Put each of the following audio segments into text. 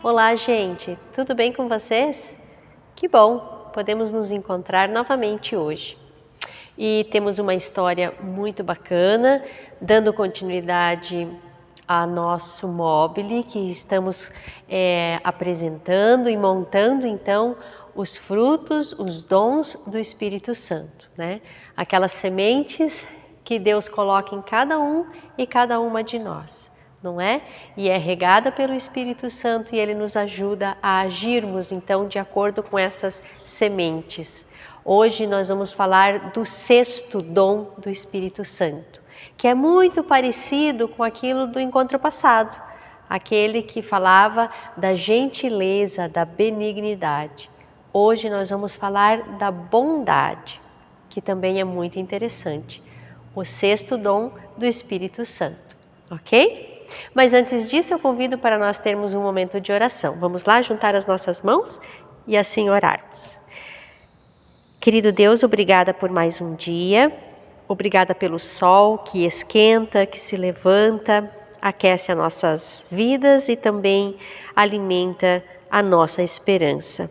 Olá, gente! Tudo bem com vocês? Que bom! Podemos nos encontrar novamente hoje. E temos uma história muito bacana, dando continuidade a nosso mobile que estamos apresentando e montando então os frutos, os dons do Espírito Santo, né? Aquelas sementes que Deus coloca em cada um e cada uma de nós, não é? E é regada pelo Espírito Santo e ele nos ajuda a agirmos então de acordo com essas sementes. Hoje nós vamos falar do sexto dom do Espírito Santo, que é muito parecido com aquilo do encontro passado, aquele que falava da gentileza, da benignidade. Hoje nós vamos falar da bondade, que também é muito interessante. O sexto dom do Espírito Santo, ok? Mas antes disso eu convido para nós termos um momento de oração. Vamos lá juntar as nossas mãos e assim orarmos. Querido Deus, obrigada por mais um dia, obrigada pelo sol que esquenta, que se levanta, aquece as nossas vidas e também alimenta a nossa esperança.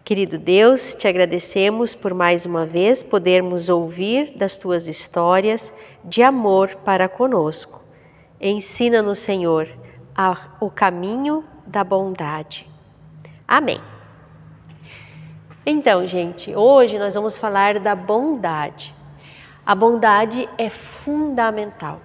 Querido Deus, te agradecemos por mais uma vez podermos ouvir das tuas histórias de amor para conosco. Ensina-nos, Senhor, o caminho da bondade. Amém. Então, gente, hoje nós vamos falar da bondade. A bondade é fundamental,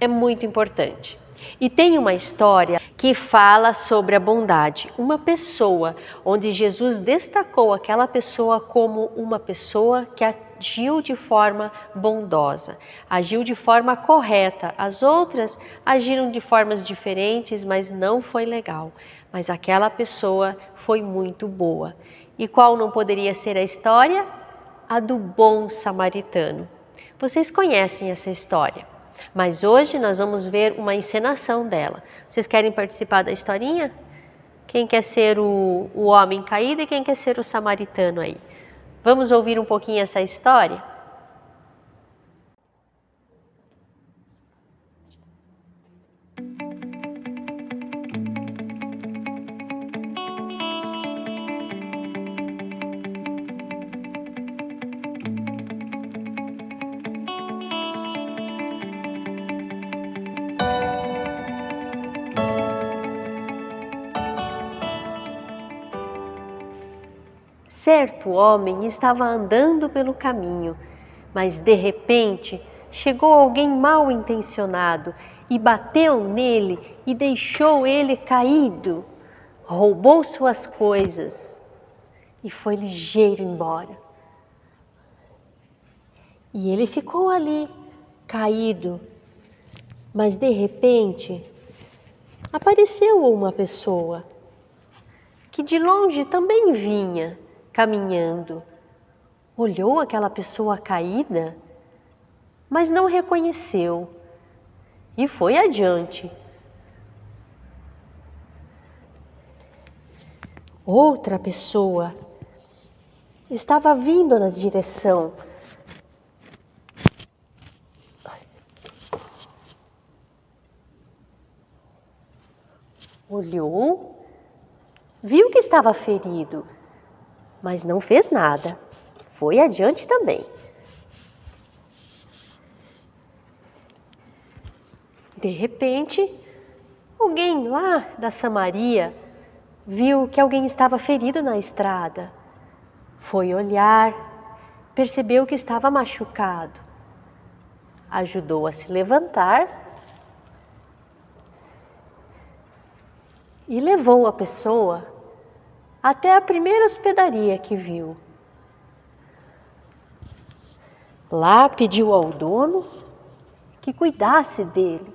é muito importante. E tem uma história que fala sobre a bondade. Uma pessoa, onde Jesus destacou aquela pessoa como uma pessoa que agiu de forma bondosa, agiu de forma correta. As outras agiram de formas diferentes, mas não foi legal. Mas aquela pessoa foi muito boa. E qual não poderia ser a história? A do bom samaritano. Vocês conhecem essa história, mas hoje nós vamos ver uma encenação dela. Vocês querem participar da historinha? Quem quer ser o homem caído e quem quer ser o samaritano aí? Vamos ouvir um pouquinho essa história? Certo homem estava andando pelo caminho, mas de repente chegou alguém mal intencionado e bateu nele e deixou ele caído, roubou suas coisas e foi ligeiro embora. E ele ficou ali, caído, mas de repente apareceu uma pessoa que de longe também vinha caminhando, olhou aquela pessoa caída, mas não reconheceu e foi adiante. Outra pessoa estava vindo na direção. Olhou, viu que estava ferido, mas não fez nada, foi adiante também. De repente, alguém lá da Samaria viu que alguém estava ferido na estrada. Foi olhar, percebeu que estava machucado, ajudou a se levantar e levou a pessoa até a primeira hospedaria que viu. Lá pediu ao dono que cuidasse dele.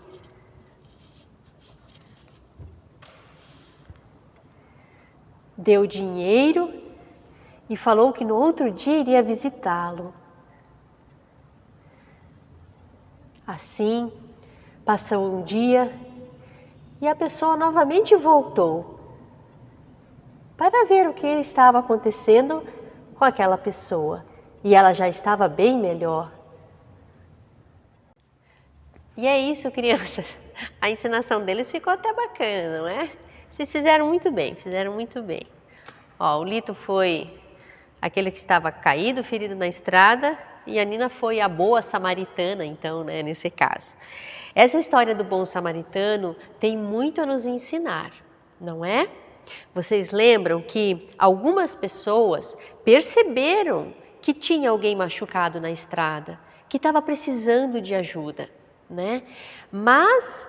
Deu dinheiro e falou que no outro dia iria visitá-lo. Assim, passou um dia e a pessoa novamente voltou para ver o que estava acontecendo com aquela pessoa. E ela já estava bem melhor. E é isso, crianças. A encenação deles ficou até bacana, não é? Vocês fizeram muito bem, fizeram muito bem. Ó, o Lito foi aquele que estava caído, ferido na estrada, e a Nina foi a boa samaritana, então, né, nesse caso. Essa história do bom samaritano tem muito a nos ensinar, não é? Vocês lembram que algumas pessoas perceberam que tinha alguém machucado na estrada, que estava precisando de ajuda, né? Mas,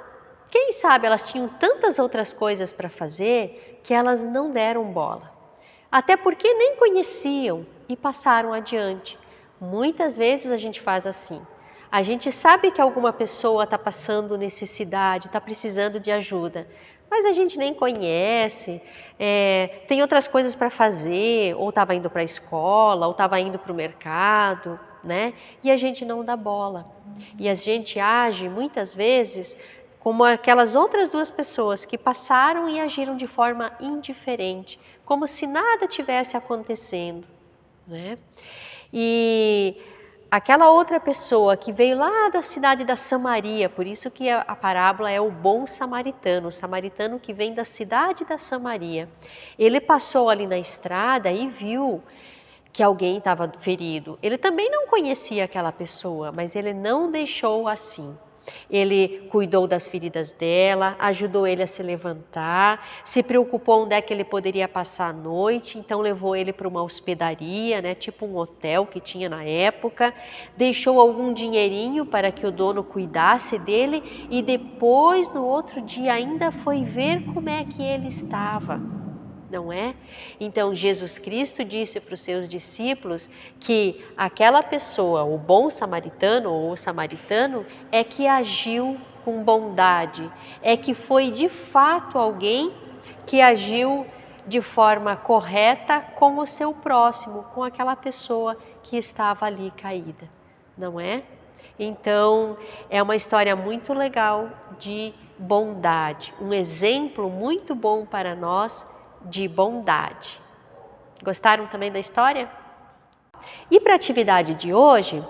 quem sabe, elas tinham tantas outras coisas para fazer que elas não deram bola. Até porque nem conheciam e passaram adiante. Muitas vezes a gente faz assim. A gente sabe que alguma pessoa está passando necessidade, está precisando de ajuda, mas a gente nem conhece, tem outras coisas para fazer, ou estava indo para a escola, ou estava indo para o mercado, né? E a gente não dá bola. E a gente age muitas vezes como aquelas outras duas pessoas que passaram e agiram de forma indiferente, como se nada tivesse acontecendo, né? E aquela outra pessoa que veio lá da cidade da Samaria, por isso que a parábola é o bom samaritano, o samaritano que vem da cidade da Samaria. Ele passou ali na estrada e viu que alguém estava ferido. Ele também não conhecia aquela pessoa, mas ele não deixou assim. Ele cuidou das feridas dela, ajudou ele a se levantar, se preocupou onde é que ele poderia passar a noite, então levou ele para uma hospedaria, né, tipo um hotel que tinha na época, deixou algum dinheirinho para que o dono cuidasse dele e depois, no outro dia, ainda foi ver como é que ele estava. Não é? Então Jesus Cristo disse para os seus discípulos que aquela pessoa, o bom samaritano ou o samaritano, é que agiu com bondade, é que foi de fato alguém que agiu de forma correta com o seu próximo, com aquela pessoa que estava ali caída, não é? Então, é uma história muito legal de bondade, um exemplo muito bom para nós de bondade. Gostaram também da história? E para a atividade de hoje,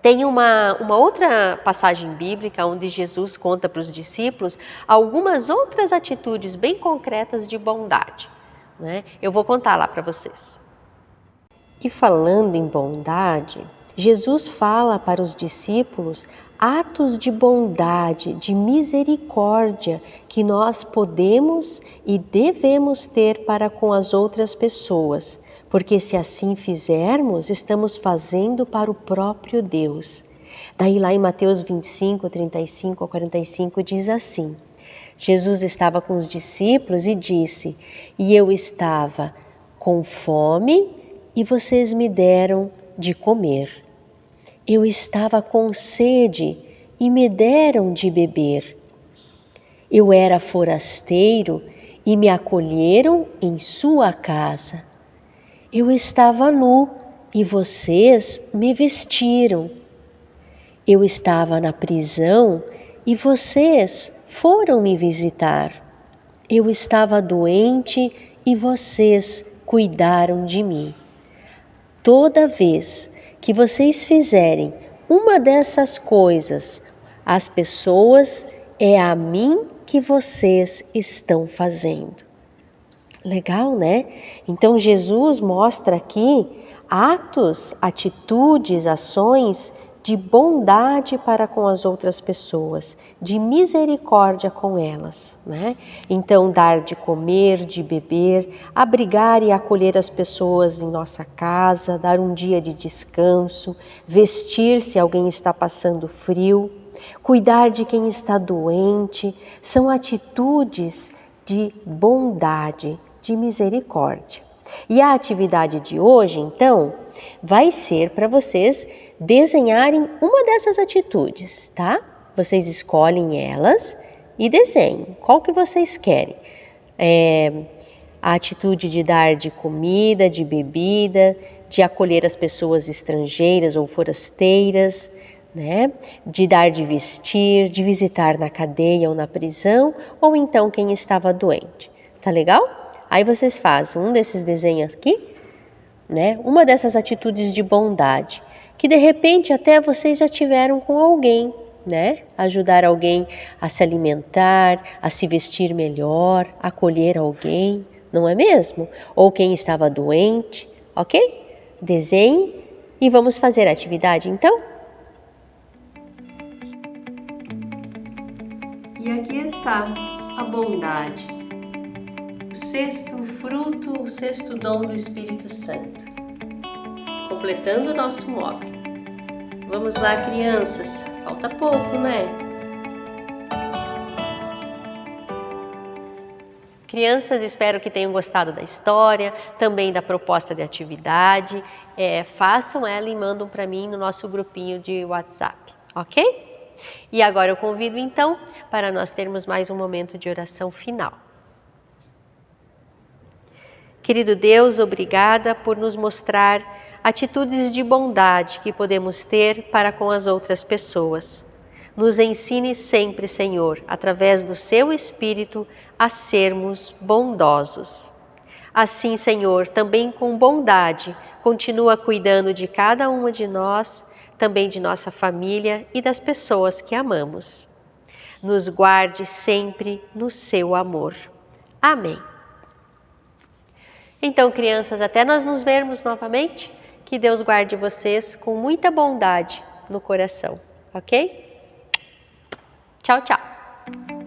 tem uma outra passagem bíblica onde Jesus conta para os discípulos algumas outras atitudes bem concretas de bondade, né? Eu vou contar lá para vocês. E falando em bondade, Jesus fala para os discípulos atos de bondade, de misericórdia que nós podemos e devemos ter para com as outras pessoas, porque se assim fizermos, estamos fazendo para o próprio Deus. Daí lá em Mateus 25, 35 a 45 diz assim: Jesus estava com os discípulos e disse: "E eu estava com fome e vocês me deram de comer. Eu estava com sede e me deram de beber. Eu era forasteiro e me acolheram em sua casa. Eu estava nu e vocês me vestiram. Eu estava na prisão e vocês foram me visitar. Eu estava doente e vocês cuidaram de mim." Toda vez que vocês fizerem uma dessas coisas às pessoas, é a mim que vocês estão fazendo. Legal, né? Então Jesus mostra aqui atos, atitudes, ações de bondade para com as outras pessoas, de misericórdia com elas, né? Então, dar de comer, de beber, abrigar e acolher as pessoas em nossa casa, dar um dia de descanso, vestir se alguém está passando frio, cuidar de quem está doente, são atitudes de bondade, de misericórdia. E a atividade de hoje, então, vai ser para vocês desenharem uma dessas atitudes, tá? Vocês escolhem elas e desenhem. Qual que vocês querem? A atitude de dar de comida, de bebida, de acolher as pessoas estrangeiras ou forasteiras, né? De dar de vestir, de visitar na cadeia ou na prisão, ou então quem estava doente. Tá legal? Aí vocês fazem um desses desenhos aqui, né? Uma dessas atitudes de bondade, que de repente até vocês já tiveram com alguém, né? Ajudar alguém a se alimentar, a se vestir melhor, acolher alguém, não é mesmo? Ou quem estava doente, ok? Desenhe e vamos fazer a atividade então? E aqui está a bondade, o sexto fruto, o sexto dom do Espírito Santo, completando o nosso módulo. Vamos lá, crianças, falta pouco, né? Crianças, espero que tenham gostado da história, também da proposta de atividade. Façam ela e mandam para mim no nosso grupinho de WhatsApp, ok? E agora eu convido então para nós termos mais um momento de oração final. Querido Deus, obrigada por nos mostrar atitudes de bondade que podemos ter para com as outras pessoas. Nos ensine sempre, Senhor, através do Seu Espírito, a sermos bondosos. Assim, Senhor, também com bondade, continua cuidando de cada uma de nós, também de nossa família e das pessoas que amamos. Nos guarde sempre no Seu amor. Amém. Então, crianças, até nós nos vermos novamente, que Deus guarde vocês com muita bondade no coração, ok? Tchau, tchau!